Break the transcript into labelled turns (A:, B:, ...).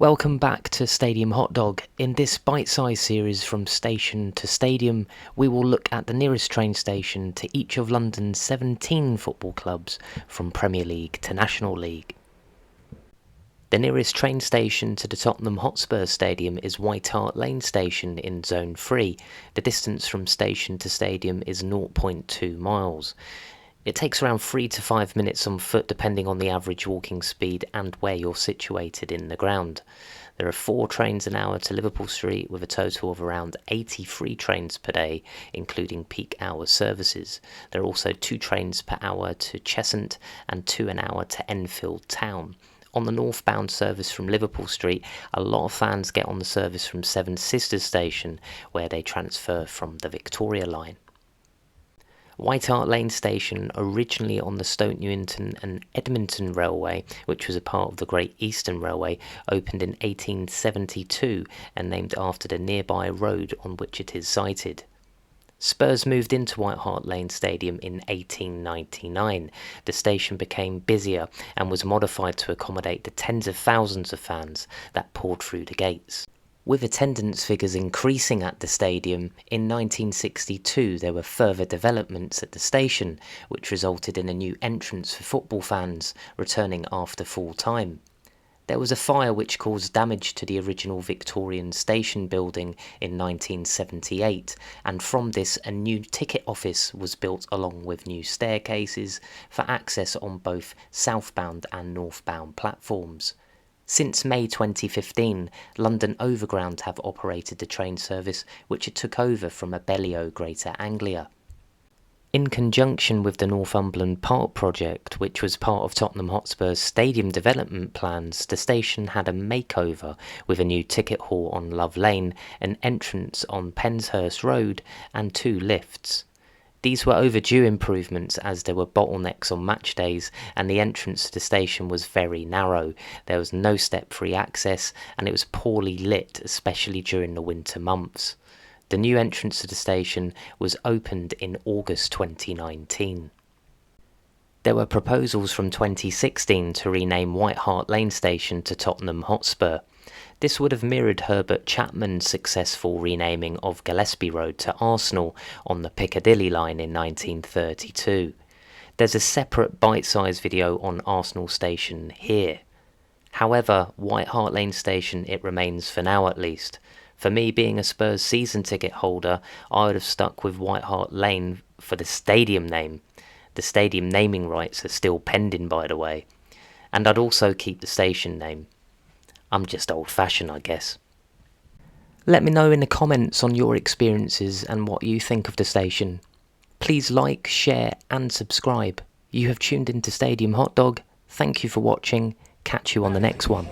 A: Welcome back to Stadium Hot Dog. In this bite-sized series from station to stadium, we will look at the nearest train station to each of London's 17 football clubs, from Premier League to National League. The nearest train station to the Tottenham Hotspur Stadium is White Hart Lane Station in Zone 3. The distance from station to stadium is 0.2 miles. It takes around 3 to 5 minutes on foot depending on the average walking speed and where you're situated in the ground. There are 4 trains an hour to Liverpool Street with a total of around 83 trains per day, including peak hour services. There are also 2 trains per hour to Cheshunt and 2 an hour to Enfield Town. On the northbound service from Liverpool Street, a lot of fans get on the service from Seven Sisters Station, where they transfer from the Victoria Line. White Hart Lane Station, originally on the Stoke Newington and Edmonton Railway, which was a part of the Great Eastern Railway, opened in 1872 and named after the nearby road on which it is sited. Spurs moved into White Hart Lane Stadium in 1899. The station became busier and was modified to accommodate the tens of thousands of fans that poured through the gates. With attendance figures increasing at the stadium, in 1962 there were further developments at the station, which resulted in a new entrance for football fans returning after full time. There was a fire which caused damage to the original Victorian station building in 1978, and from this a new ticket office was built along with new staircases for access on both southbound and northbound platforms. Since May 2015, London Overground have operated the train service, which it took over from Abellio Greater Anglia. In conjunction with the Northumberland Park project, which was part of Tottenham Hotspur's stadium development plans, the station had a makeover with a new ticket hall on Love Lane, an entrance on Penshurst Road, and 2 lifts. These were overdue improvements as there were bottlenecks on match days and the entrance to the station was very narrow. There was no step-free access and it was poorly lit, especially during the winter months. The new entrance to the station was opened in August 2019. There were proposals from 2016 to rename White Hart Lane Station to Tottenham Hotspur. This would have mirrored Herbert Chapman's successful renaming of Gillespie Road to Arsenal on the Piccadilly line in 1932. There's a separate bite-sized video on Arsenal Station here. However, White Hart Lane Station it remains for now at least. For me, being a Spurs season ticket holder, I would have stuck with White Hart Lane for the stadium name. The stadium naming rights are still pending, by the way. And I'd also keep the station name. I'm just old-fashioned, I guess. Let me know in the comments on your experiences and what you think of the station. Please like, share and subscribe. You have tuned into Stadium Hot Dog. Thank you for watching. Catch you on the next one.